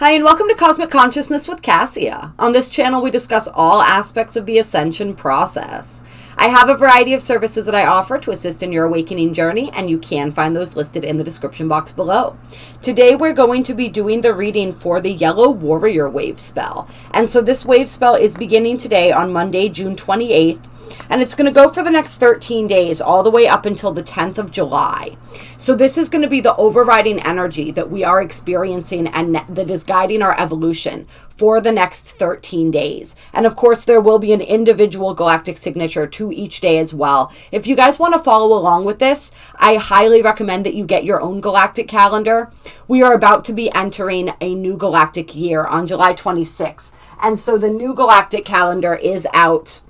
Hi, and welcome to Cosmic Consciousness with Kassia. On this channel, we discuss all aspects of the ascension process. I have a variety of services that I offer to assist in your awakening journey, and you can find those listed in the description box below. Today, we're going to be doing the reading for the Yellow Warrior wave spell. And so this wave spell is beginning today on Monday, June 28th. And it's going to go for the next 13 days, all the way up until the 10th of July. So this is going to be the overriding energy that we are experiencing and that is guiding our evolution for the next 13 days. And of course, there will be an individual galactic signature to each day as well. If you guys want to follow along with this, I highly recommend that you get your own galactic calendar. We are about to be entering a new galactic year on July 26th. And so the new galactic calendar is out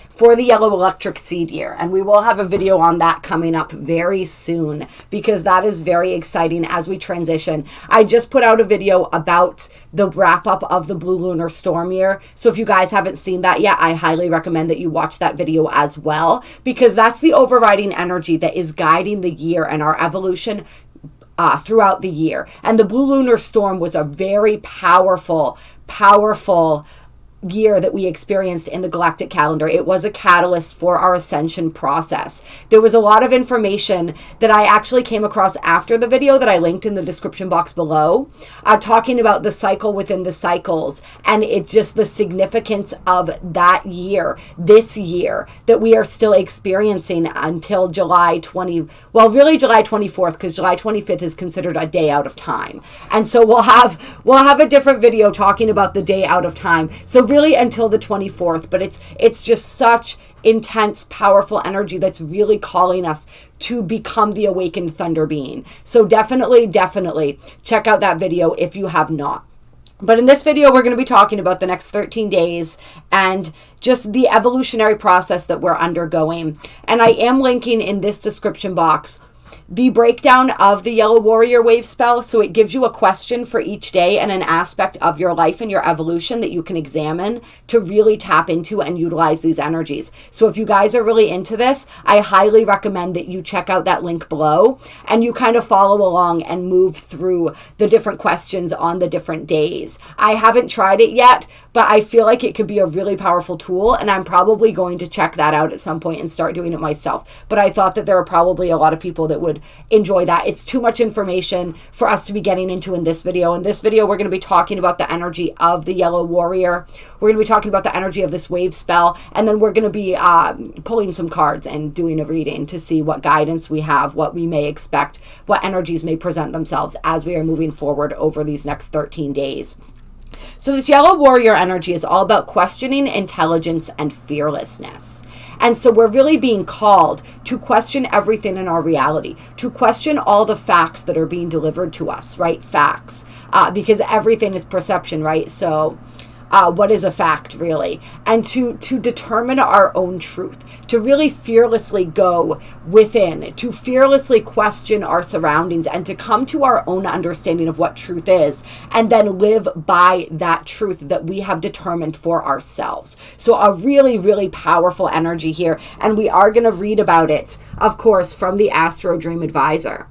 for the yellow electric seed year, and we will have a video on that coming up very soon because that is very exciting as we transition. I just put out a video about the wrap up of the blue lunar storm year, so if you guys haven't seen that yet, I highly recommend that you watch that video as well, because that's the overriding energy that is guiding the year and our evolution throughout the year. And the blue lunar storm was a very powerful year that we experienced in the galactic calendar. It was a catalyst for our ascension process. There was a lot of information that I actually came across after the video that I linked in the description box below, talking about the cycle within the cycles, and it's just the significance of that year, this year, that we are still experiencing until July 24th, because July 25th is considered a day out of time. And so we'll have a different video talking about the day out of time. So really until the 24th, but it's just such intense, powerful energy that's really calling us to become the awakened thunder being. So definitely check out that video if you have not. But in this video, we're going to be talking about the next 13 days and just the evolutionary process that we're undergoing. And I am linking in this description box the breakdown of the Yellow Warrior wave spell. So it gives you a question for each day and an aspect of your life and your evolution that you can examine to really tap into and utilize these energies. So if you guys are really into this, I highly recommend that you check out that link below and you kind of follow along and move through the different questions on the different days. I haven't tried it yet, but I feel like it could be a really powerful tool, and I'm probably going to check that out at some point and start doing it myself. But I thought that there are probably a lot of people that would enjoy that. It's too much information for us to be getting into in this video. In this video, we're going to be talking about the energy of the Yellow Warrior. We're going to be talking about the energy of this wave spell, and then we're going to be pulling some cards and doing a reading to see what guidance we have, what we may expect, what energies may present themselves as we are moving forward over these next 13 days. So this Yellow Warrior energy is all about questioning intelligence and fearlessness. And so we're really being called to question everything in our reality, to question all the facts that are being delivered to us, right? Facts, because everything is perception, right? So what is a fact, really? And to determine our own truth, to really fearlessly go within, to fearlessly question our surroundings, and to come to our own understanding of what truth is, and then live by that truth that we have determined for ourselves. So a really powerful energy here, and we are going to read about it, of course, from the Astro Dream Advisor,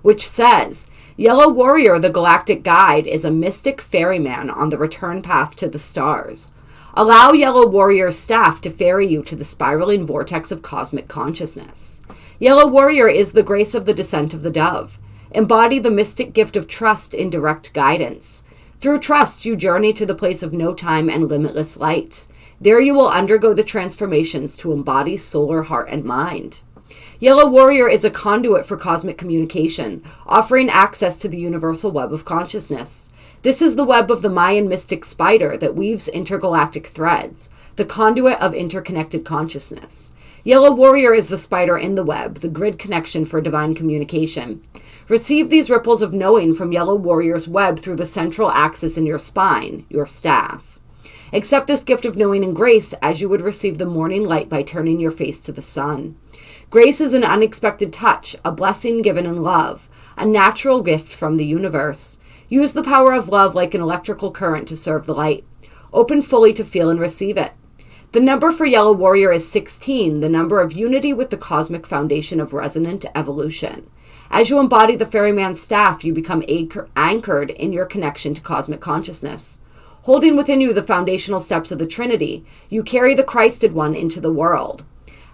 which says, Yellow Warrior, the galactic guide, is a mystic ferryman on the return path to the stars. Allow Yellow Warrior's staff to ferry you to the spiraling vortex of cosmic consciousness. Yellow Warrior is the grace of the descent of the dove. Embody the mystic gift of trust in direct guidance. Through trust, you journey to the place of no time and limitless light. There you will undergo the transformations to embody solar heart and mind. Yellow Warrior is a conduit for cosmic communication, offering access to the universal web of consciousness. This is the web of the Mayan mystic spider that weaves intergalactic threads, the conduit of interconnected consciousness. Yellow Warrior is the spider in the web, the grid connection for divine communication. Receive these ripples of knowing from Yellow Warrior's web through the central axis in your spine, your staff. Accept this gift of knowing and grace as you would receive the morning light by turning your face to the sun. Grace is an unexpected touch, a blessing given in love, a natural gift from the universe. Use the power of love like an electrical current to serve the light. Open fully to feel and receive it. The number for Yellow Warrior is 16, the number of unity with the cosmic foundation of resonant evolution. As you embody the ferryman's staff, you become anchored in your connection to cosmic consciousness. Holding within you the foundational steps of the Trinity, you carry the Christed One into the world.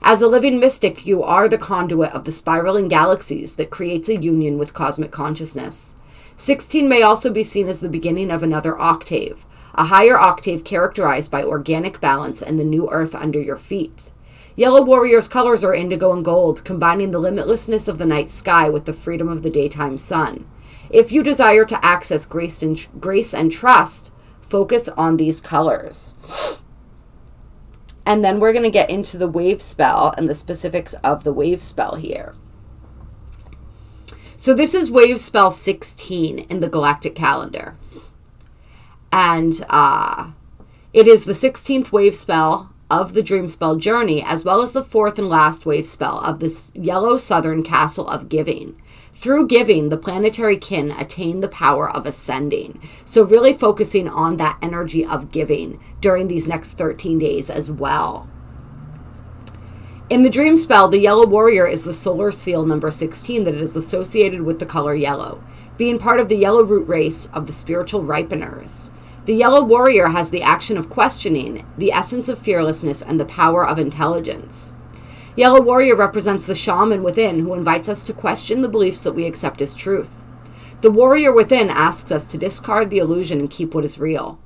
As a living mystic, you are the conduit of the spiraling galaxies that creates a union with cosmic consciousness. 16 may also be seen as the beginning of another octave, a higher octave characterized by organic balance and the new earth under your feet. Yellow Warrior's colors are indigo and gold, combining the limitlessness of the night sky with the freedom of the daytime sun. If you desire to access grace and trust, focus on these colors. And then we're going to get into the wave spell and the specifics of the wave spell here. So this is wave spell 16 in the galactic calendar. And it is the 16th wave spell of the dream spell journey, as well as the 4th and last wave spell of this yellow southern castle of giving. Through giving, the planetary kin attain the power of ascending. So really focusing on that energy of giving during these next 13 days as well. In the dream spell, the yellow warrior is the solar seal number 16 that is associated with the color yellow, being part of the yellow root race of the spiritual ripeners. The yellow warrior has the action of questioning, the essence of fearlessness, and the power of intelligence. Yellow Warrior represents the shaman within, who invites us to question the beliefs that we accept as truth. The warrior within asks us to discard the illusion and keep what is real.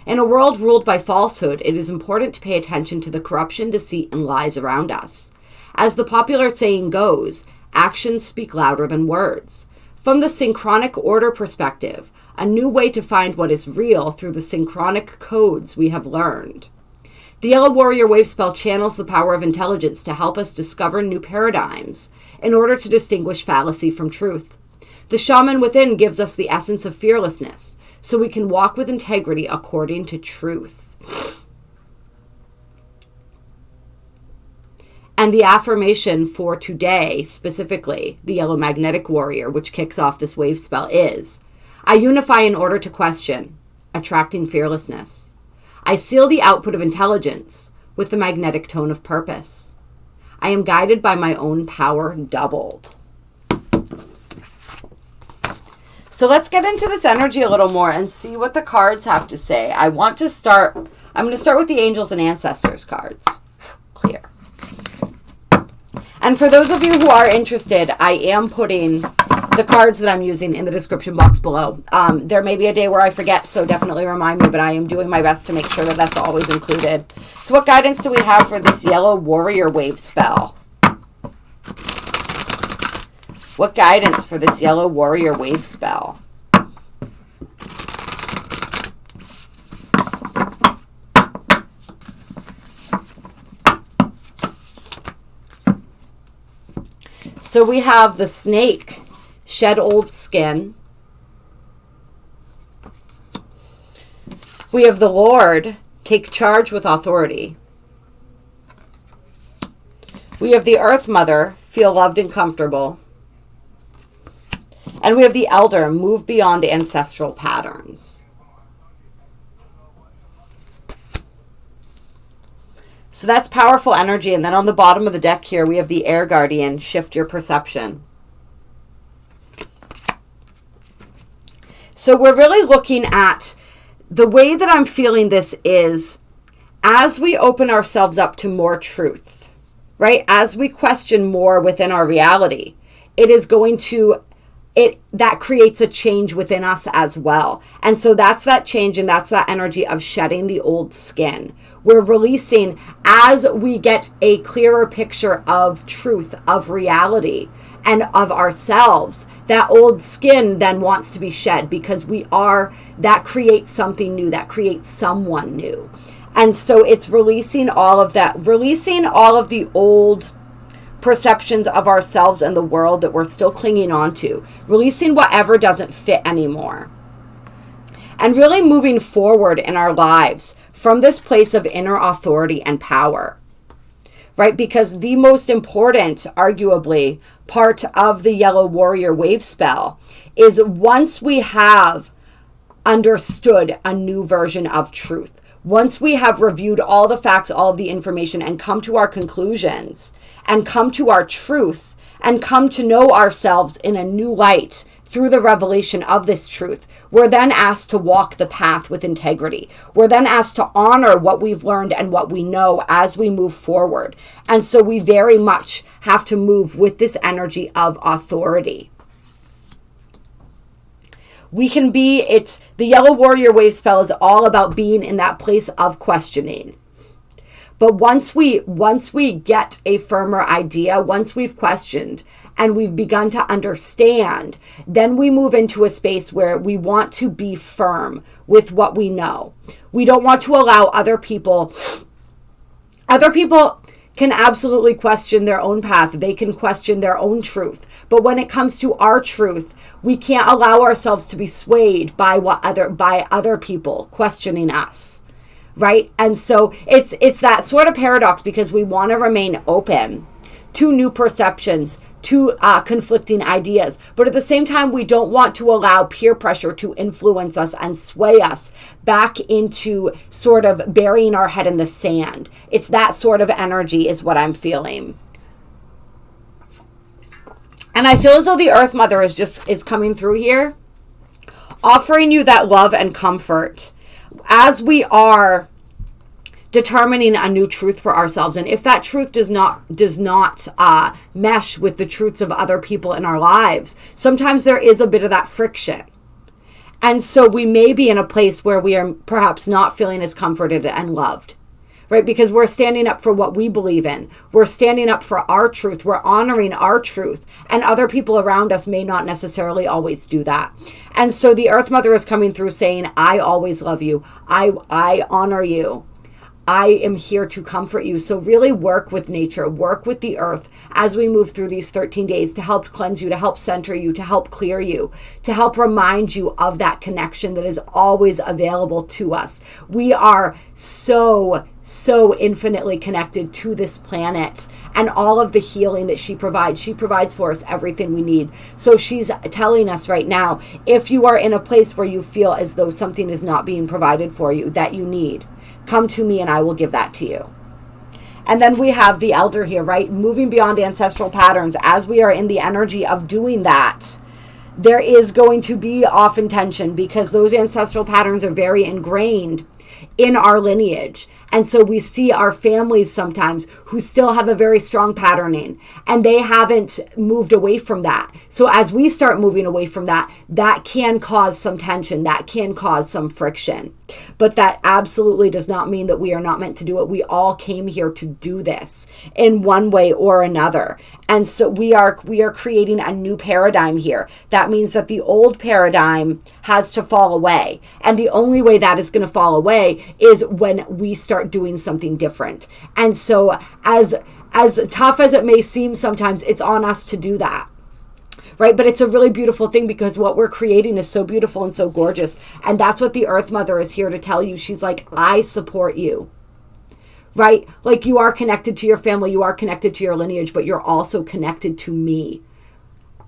In a world ruled by falsehood, it is important to pay attention to the corruption, deceit, and lies around us. As the popular saying goes, actions speak louder than words. From the synchronic order perspective, a new way to find what is real through the synchronic codes we have learned. The Yellow Warrior wave spell channels the power of intelligence to help us discover new paradigms in order to distinguish fallacy from truth. The shaman within gives us the essence of fearlessness, so we can walk with integrity according to truth. And the affirmation for today, specifically, the Yellow Magnetic Warrior, which kicks off this wave spell, is, I unify in order to question, attracting fearlessness. I seal the output of intelligence with the magnetic tone of purpose. I am guided by my own power doubled. So let's get into this energy a little more and see what the cards have to say. I'm going to start with the Angels and Ancestors cards. Clear. And for those of you who are interested, I am putting the cards that I'm using in the description box below. There may be a day where I forget, so definitely remind me, but I am doing my best to make sure that that's always included. So what guidance do we have for this Yellow Warrior wave spell? What guidance for this Yellow Warrior wave spell? So we have the Snake, shed old skin. We have the Lord, take charge with authority. We have the Earth Mother, feel loved and comfortable. And we have the Elder, move beyond ancestral patterns. So that's powerful energy. And then on the bottom of the deck here, we have the Air Guardian, shift your perception. So we're really looking at the way that I'm feeling this is as we open ourselves up to more truth, right? As we question more within our reality, that creates a change within us as well. And so that's that change, and that's that energy of shedding the old skin. We're releasing as we get a clearer picture of truth, of reality, and of ourselves. That old skin then wants to be shed because that creates something new, that creates someone new. And so it's releasing all of that, releasing all of the old perceptions of ourselves and the world that we're still clinging on to, releasing whatever doesn't fit anymore, and really moving forward in our lives from this place of inner authority and power, right? Because the most important, arguably, part of the Yellow Warrior wave spell is once we have understood a new version of truth, once we have reviewed all the facts, all of the information, and come to our conclusions, and come to our truth, and come to know ourselves in a new light through the revelation of this truth, we're then asked to walk the path with integrity. We're then asked to honor what we've learned and what we know as we move forward. And so we very much have to move with this energy of authority. We can be, the Yellow Warrior wave spell is all about being in that place of questioning. But once we get a firmer idea, once we've questioned and we've begun to understand, then we move into a space where we want to be firm with what we know. We don't want to allow other people can absolutely question their own path. They can question their own truth. But when it comes to our truth, we can't allow ourselves to be swayed by other people questioning us. Right? And so it's that sort of paradox, because we want to remain open to new perceptions, to conflicting ideas. But at the same time, we don't want to allow peer pressure to influence us and sway us back into sort of burying our head in the sand. It's that sort of energy is what I'm feeling. And I feel as though the Earth Mother is coming through here, offering you that love and comfort as we are determining a new truth for ourselves. And if that truth does not mesh with the truths of other people in our lives, sometimes there is a bit of that friction. And so we may be in a place where we are perhaps not feeling as comforted and loved, right? Because we're standing up for what we believe in. We're standing up for our truth. We're honoring our truth. And other people around us may not necessarily always do that. And so the Earth Mother is coming through saying, I always love you. I honor you. I am here to comfort you. So really work with nature, work with the earth as we move through these 13 days to help cleanse you, to help center you, to help clear you, to help remind you of that connection that is always available to us. We are so infinitely connected to this planet and all of the healing that she provides. She provides for us everything we need. So she's telling us right now, if you are in a place where you feel as though something is not being provided for you that you need, come to me and I will give that to you. And then we have the Elder here, right? Moving beyond ancestral patterns. As we are in the energy of doing that, there is going to be often tension because those ancestral patterns are very ingrained in our lineage. And so we see our families sometimes who still have a very strong patterning and they haven't moved away from that. So as we start moving away from that, that can cause some tension, that can cause some friction. But that absolutely does not mean that we are not meant to do it. We all came here to do this in one way or another. And so we are creating a new paradigm here. That means that the old paradigm has to fall away. And the only way that is going to fall away is when we start doing something different. And so as tough as it may seem sometimes, it's on us to do that. Right? But it's a really beautiful thing because what we're creating is so beautiful and so gorgeous. And that's what the Earth Mother is here to tell you. She's like, I support you. Right? Like you are connected to your family, you are connected to your lineage, but you're also connected to me.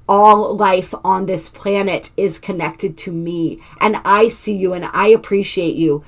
All life on this planet is connected to me. And I see you and I appreciate you.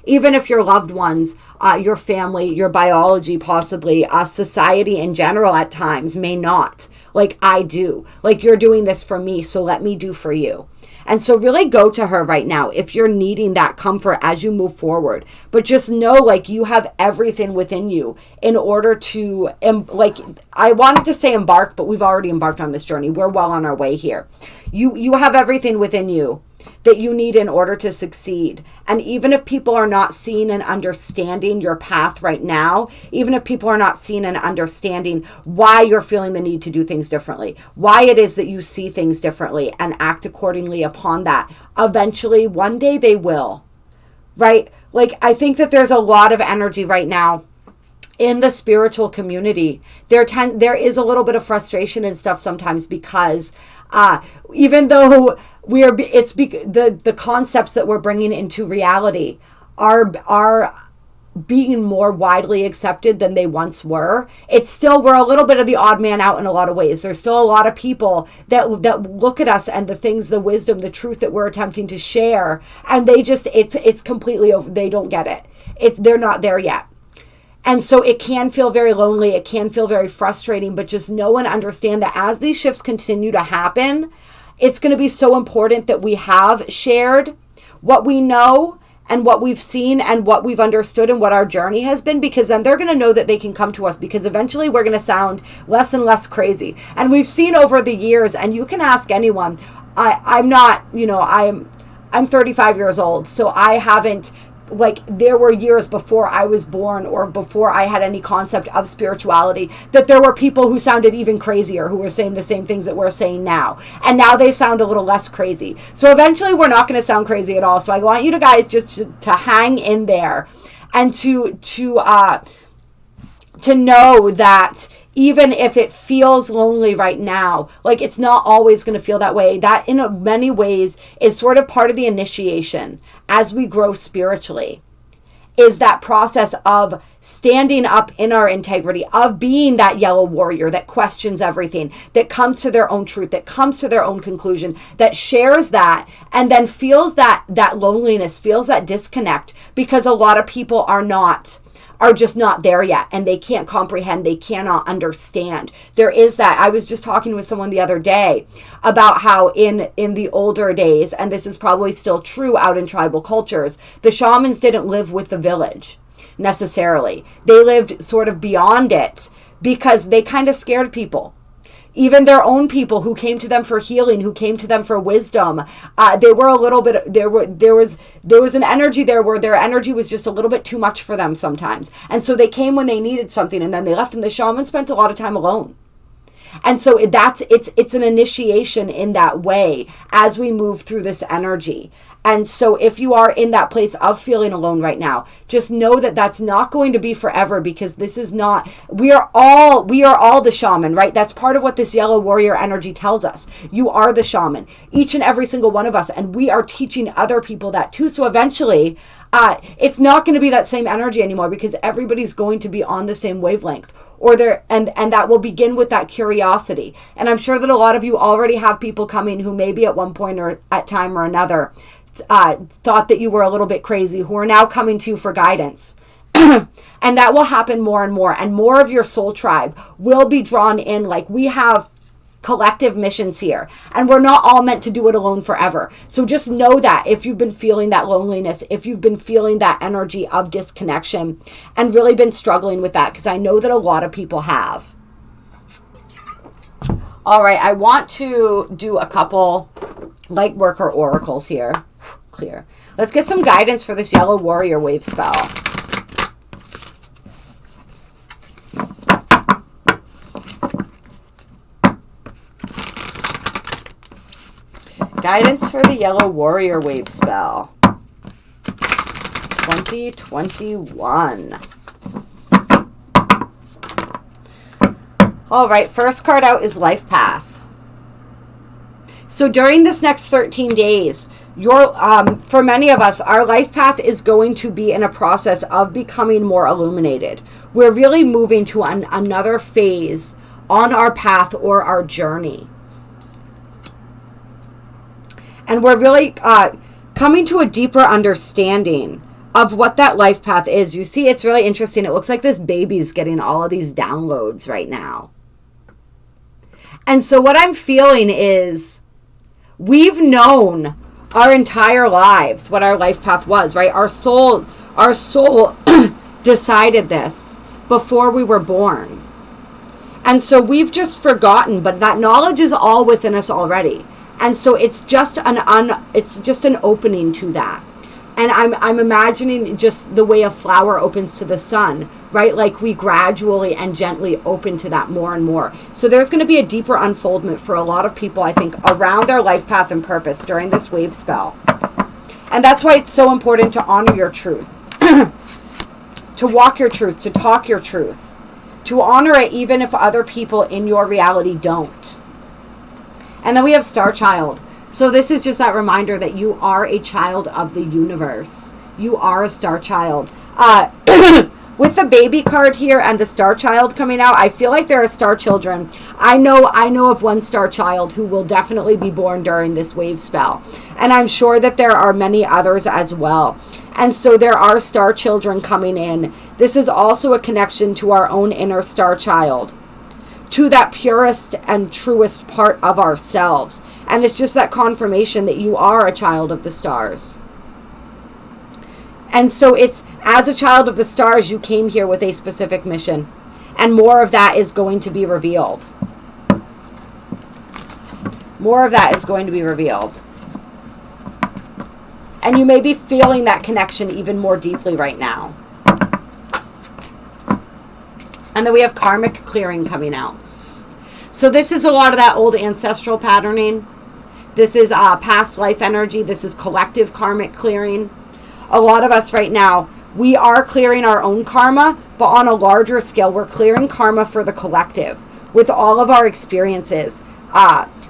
Even if your loved ones, your family, your biology, possibly society in general at times may not. Like I do. Like you're doing this for me, so let me do for you. And so really go to her right now if you're needing that comfort as you move forward. But just know like you have everything within you in order to, like I wanted to say embark, but we've already embarked on this journey. We're well on our way here. You have everything within you that you need in order to succeed. And even if people are not seeing and understanding your path right now, even if people are not seeing and understanding why you're feeling the need to do things differently, why it is that you see things differently and act accordingly upon that, eventually one day they will, right? Like I think that there's a lot of energy right now in the spiritual community. There is a little bit of frustration and stuff sometimes because even though the concepts that we're bringing into reality are being more widely accepted than they once were, it's still, we're a little bit of the odd man out in a lot of ways. There's still a lot of people that look at us and the things, the wisdom, the truth that we're attempting to share, and they just, it's completely over. They don't get it. They're not there yet. And so it can feel very lonely. It can feel very frustrating, but just know and understand that as these shifts continue to happen, it's going to be so important that we have shared what we know and what we've seen and what we've understood and what our journey has been, because then they're going to know that they can come to us, because eventually we're going to sound less and less crazy. And we've seen over the years, and you can ask anyone, I'm not, I'm 35 years old, so I haven't, like, there were years before I was born or before I had any concept of spirituality that there were people who sounded even crazier, who were saying the same things that we're saying now. And now they sound a little less crazy. So eventually we're not going to sound crazy at all. So I want you to guys just to hang in there and to know that even if it feels lonely right now, like, it's not always going to feel that way. That in many ways is sort of part of the initiation as we grow spiritually, is that process of standing up in our integrity, of being that yellow warrior that questions everything, that comes to their own truth, that comes to their own conclusion, that shares that, and then feels that loneliness, feels that disconnect, because a lot of people are just not there yet, and they can't comprehend, they cannot understand. There is that. I was just talking with someone the other day about how in the older days, and this is probably still true out in tribal cultures, the shamans didn't live with the village necessarily. They lived sort of beyond it because they kind of scared people. Even their own people who came to them for healing, who came to them for wisdom, they were a little bit, there was an energy there where their energy was just a little bit too much for them sometimes. And so they came when they needed something, and then they left, and the shaman spent a lot of time alone. And so it's an initiation in that way as we move through this energy. And so if you are in that place of feeling alone right now, just know that that's not going to be forever, because this is not, we are all the shaman, right? That's part of what this yellow warrior energy tells us. You are the shaman, each and every single one of us. And we are teaching other people that too. So eventually, it's not going to be that same energy anymore, because everybody's going to be on the same wavelength, and that will begin with that curiosity. And I'm sure that a lot of you already have people coming who maybe at one point or at time or another thought that you were a little bit crazy, who are now coming to you for guidance. And that will happen more and more of your soul tribe will be drawn in. Like, we have collective missions here, and we're not all meant to do it alone forever. So just know that if you've been feeling that loneliness, if you've been feeling that energy of disconnection and really been struggling with that, because I know that a lot of people have. All right, I want to do a couple Lightworker oracles here. Clear. Let's get some guidance for this yellow warrior wave spell. Guidance for the yellow warrior wave spell 2021. All right, first card out is Life Path. So during this next 13 days, for many of us, our life path is going to be in a process of becoming more illuminated. We're really moving to another phase on our path or our journey. And we're really coming to a deeper understanding of what that life path is. You see, it's really interesting. It looks like this baby's getting all of these downloads right now. And so what I'm feeling is we've known our entire lives what our life path was, right? Our soul decided this before we were born. And so we've just forgotten, but that knowledge is all within us already. And so it's just an opening to that. And I'm imagining just the way a flower opens to the sun, right? Like we gradually and gently open to that more and more. So there's going to be a deeper unfoldment for a lot of people, I think, around their life path and purpose during this wave spell. And that's why it's so important to honor your truth, to walk your truth, to talk your truth, to honor it even if other people in your reality don't. And then we have Star Child. So this is just that reminder that you are a child of the universe. You are a star child. With the baby card here and the star child coming out, I feel like there are star children. I know of one star child who will definitely be born during this wave spell. And I'm sure that there are many others as well. And so there are star children coming in. This is also a connection to our own inner star child, to that purest and truest part of ourselves. And it's just that confirmation that you are a child of the stars. And so it's, as a child of the stars, you came here with a specific mission. And more of that is going to be revealed. More of that is going to be revealed. And you may be feeling that connection even more deeply right now. And then we have karmic clearing coming out. So this is a lot of that old ancestral patterning. This is past life energy. This is collective karmic clearing. A lot of us right now, we are clearing our own karma, but on a larger scale, we're clearing karma for the collective with all of our experiences.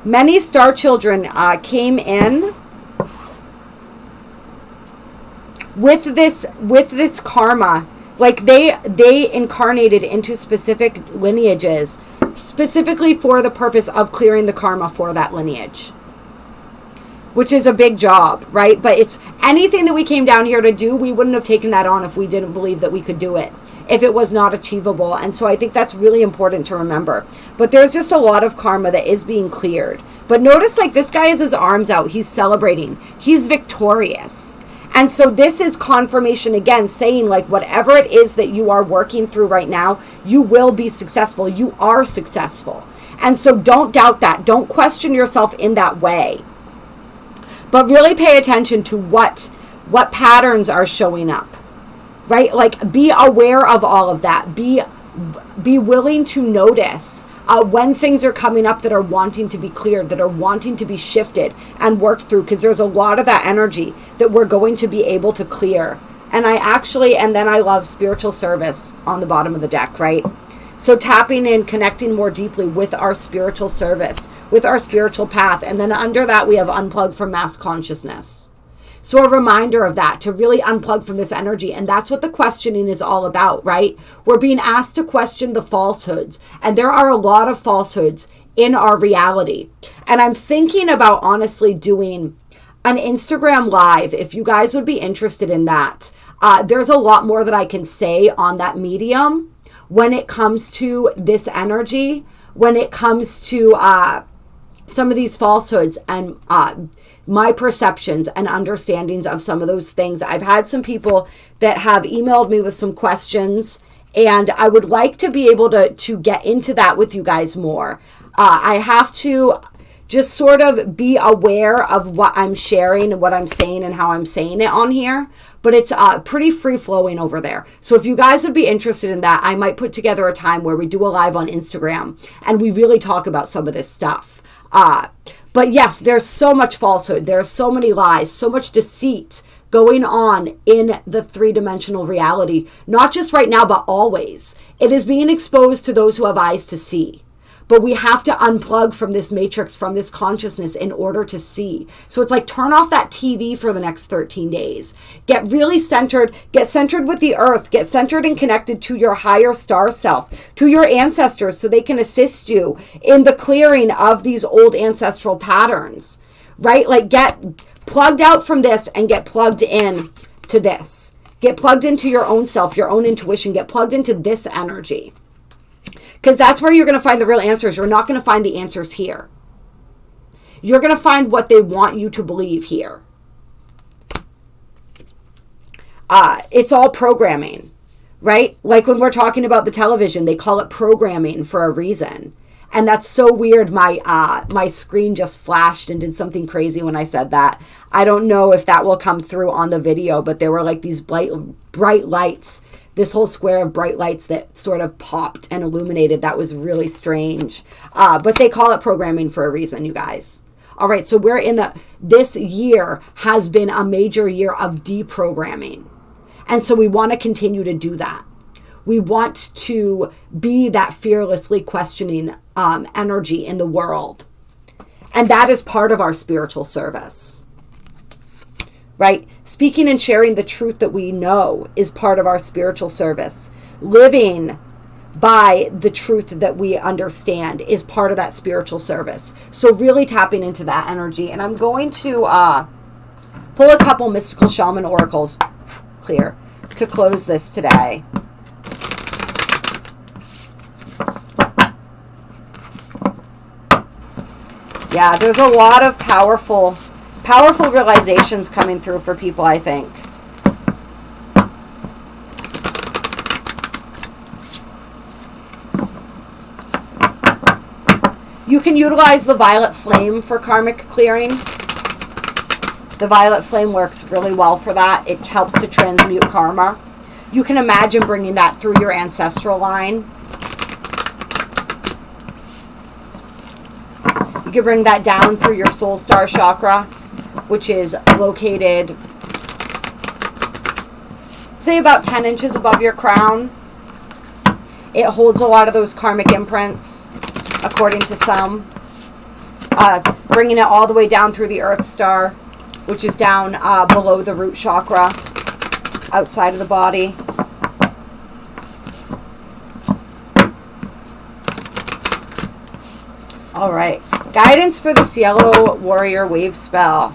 Many star children came in with this karma. Like they incarnated into specific lineages, specifically for the purpose of clearing the karma for that lineage. Which is a big job, right? But it's anything that we came down here to do, we wouldn't have taken that on if we didn't believe that we could do it, if it was not achievable. And so I think that's really important to remember. But there's just a lot of karma that is being cleared. But notice, like, this guy has his arms out. He's celebrating. He's victorious. And so this is confirmation again, saying, like, whatever it is that you are working through right now, you will be successful. You are successful. And so don't doubt that. Don't question yourself in that way. But really pay attention to what patterns are showing up, right? Like, be aware of all of that. Be willing to notice when things are coming up that are wanting to be cleared, that are wanting to be shifted and worked through, because there's a lot of that energy that we're going to be able to clear. And then I love spiritual service on the bottom of the deck, right? So tapping in, connecting more deeply with our spiritual service, with our spiritual path. And then under that, we have unplug from mass consciousness. So a reminder of that, to really unplug from this energy. And that's what the questioning is all about, right? We're being asked to question the falsehoods. And there are a lot of falsehoods in our reality. And I'm thinking about honestly doing an Instagram live, if you guys would be interested in that. There's a lot more that I can say on that medium when it comes to this energy, when it comes to some of these falsehoods and my perceptions and understandings of some of those things. I've had some people that have emailed me with some questions, and I would like to be able to get into that with you guys more. I have to just sort of be aware of what I'm sharing and what I'm saying and how I'm saying it on here. But it's pretty free-flowing over there. So if you guys would be interested in that, I might put together a time where we do a live on Instagram and we really talk about some of this stuff. But yes, there's so much falsehood. There's so many lies, so much deceit going on in the three-dimensional reality. Not just right now, but always. It is being exposed to those who have eyes to see. But we have to unplug from this matrix, from this consciousness in order to see. So it's like, turn off that TV for the next 13 days. Get really centered. Get centered with the earth. Get centered and connected to your higher star self, to your ancestors, so they can assist you in the clearing of these old ancestral patterns, right? Like, get plugged out from this and get plugged in to this. Get plugged into your own self, your own intuition. Get plugged into this energy. Because that's where you're going to find the real answers. You're not going to find the answers here. You're going to find what they want you to believe here. It's all programming, right? Like when we're talking about the television, they call it programming for a reason. And that's so weird. My screen just flashed and did something crazy when I said that. I don't know if that will come through on the video, but there were like these bright lights, this whole square of bright lights that sort of popped and illuminated. That was really strange. But they call it programming for a reason, you guys. All right, so we're this year has been a major year of deprogramming. And so we want to continue to do that. We want to be that fearlessly questioning energy in the world. And that is part of our spiritual service. Right? Speaking and sharing the truth that we know is part of our spiritual service. living by the truth that we understand is part of that spiritual service. So really tapping into that energy. And I'm going to pull a couple mystical shaman oracles clear to close this today. Yeah, there's a lot of powerful realizations coming through for people, I think. You can utilize the violet flame for karmic clearing. The violet flame works really well for that. It helps to transmute karma. You can imagine bringing that through your ancestral line. You can bring that down through your soul star chakra, which is located, say, about 10 inches above your crown. It holds a lot of those karmic imprints, according to some. Bringing it all the way down through the earth star, which is down below the root chakra, outside of the body. All right. Guidance for this yellow warrior wave spell.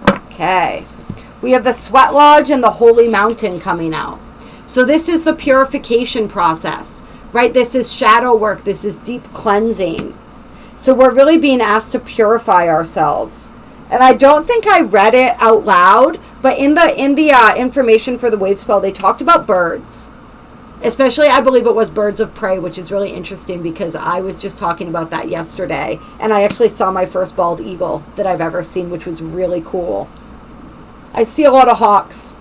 Okay. We have the Sweat Lodge and the Holy Mountain coming out. So this is the purification process, right? This is shadow work. This is deep cleansing. So we're really being asked to purify ourselves. And I don't think I read it out loud, but in the information for the wave spell, they talked about birds. Especially, I believe it was birds of prey, which is really interesting because I was just talking about that yesterday. And I actually saw my first bald eagle that I've ever seen, which was really cool. I see a lot of hawks.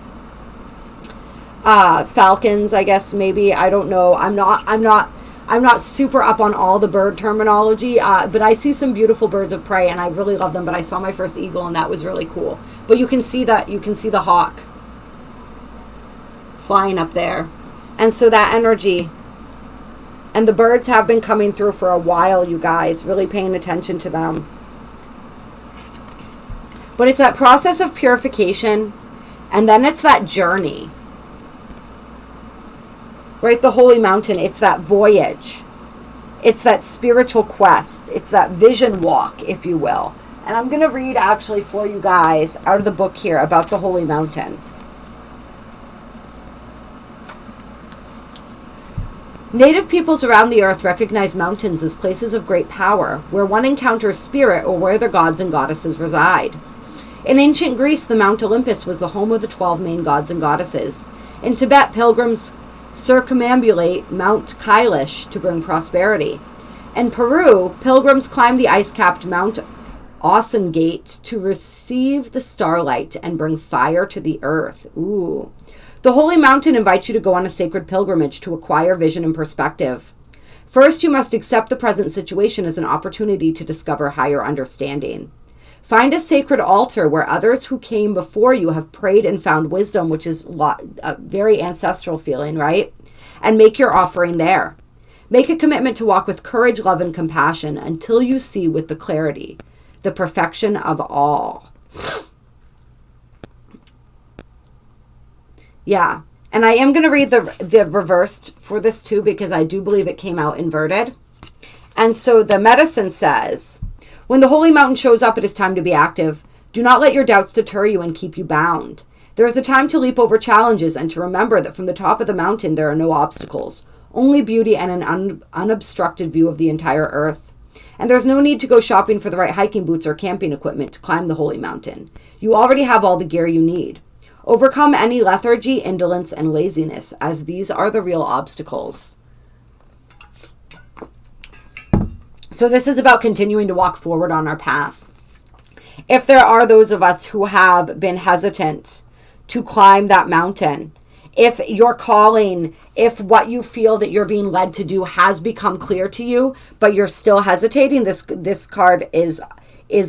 Falcons, I guess, maybe. I don't know. I'm not super up on all the bird terminology, but I see some beautiful birds of prey, and I really love them. But I saw my first eagle, and that was really cool. But you can see that. You can see the hawk flying up there. And so that energy, and the birds have been coming through for a while, you guys, really paying attention to them. But it's that process of purification, and then it's that journey. Right? The Holy Mountain, it's that voyage. It's that spiritual quest. It's that vision walk, if you will. And I'm going to read actually for you guys out of the book here about the Holy Mountain. Native peoples around the earth recognize mountains as places of great power, where one encounters spirit or where the gods and goddesses reside. In ancient Greece, the Mount Olympus was the home of the 12 main gods and goddesses. In Tibet, pilgrims circumambulate Mount Kailash to bring prosperity. In Peru, pilgrims climb the ice-capped Mount Osengate to receive the starlight and bring fire to the earth. Ooh. The Holy Mountain invites you to go on a sacred pilgrimage to acquire vision and perspective. First, you must accept the present situation as an opportunity to discover higher understanding. Find a sacred altar where others who came before you have prayed and found wisdom, which is a very ancestral feeling, right? And make your offering there. Make a commitment to walk with courage, love, and compassion until you see with the clarity, the perfection of all. Yeah, and I am going to read the reversed for this too, because I do believe it came out inverted. And so the medicine says, when the Holy Mountain shows up, it is time to be active. Do not let your doubts deter you and keep you bound. There is a time to leap over challenges and to remember that from the top of the mountain there are no obstacles, only beauty and an unobstructed view of the entire earth. And there's no need to go shopping for the right hiking boots or camping equipment to climb the Holy Mountain. You already have all the gear you need. Overcome any lethargy, indolence, and laziness, as these are the real obstacles. So this is about continuing to walk forward on our path. If there are those of us who have been hesitant to climb that mountain, if your calling, if what you feel that you're being led to do has become clear to you, but you're still hesitating, this card is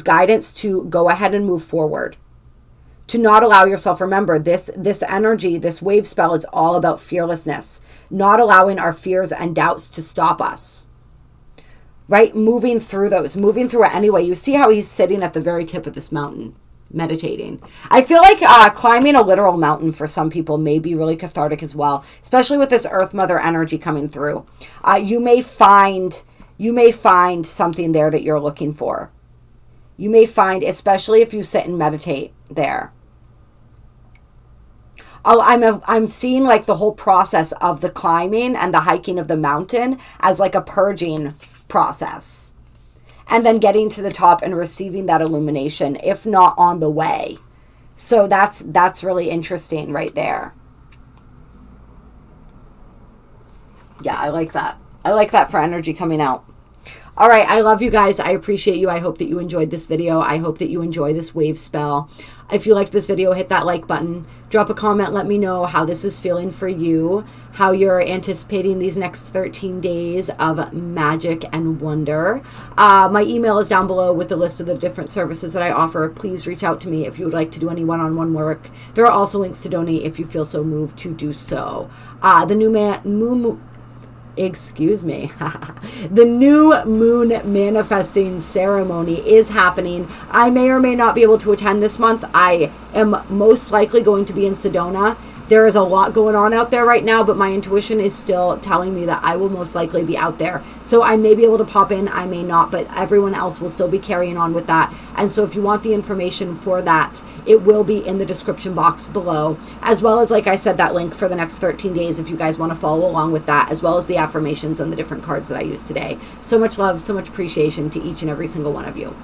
guidance to go ahead and move forward. To not allow yourself, remember, this energy, this wave spell is all about fearlessness, not allowing our fears and doubts to stop us, right? Moving through it anyway. You see how he's sitting at the very tip of this mountain. meditating. I feel like climbing a literal mountain for some people may be really cathartic as well, especially with this Earth Mother energy coming through. You may find something there that you're looking for. You may find, especially if you sit and meditate there. I'm seeing like the whole process of the climbing and the hiking of the mountain as like a purging process. And then getting to the top and receiving that illumination, if not on the way. So that's really interesting right there. Yeah, I like that. I like that for energy coming out. All right, I love you guys. I appreciate you. I hope that you enjoyed this video. I hope that you enjoy this wave spell. If you liked this video, hit that like button. Drop a comment. Let me know how this is feeling for you, how you're anticipating these next 13 days of magic and wonder. My email is down below with the list of the different services that I offer. Please reach out to me if you would like to do any one-on-one work. There are also links to donate if you feel so moved to do so. The new moon manifesting ceremony is happening. I may or may not be able to attend this month. I am most likely going to be in Sedona. There is a lot going on out there right now, but my intuition is still telling me that I will most likely be out there. So I may be able to pop in, I may not, but everyone else will still be carrying on with that. And so if you want the information for that, it will be in the description box below, as well as, like I said, that link for the next 13 days if you guys want to follow along with that, as well as the affirmations and the different cards that I used today. So much love, so much appreciation to each and every single one of you.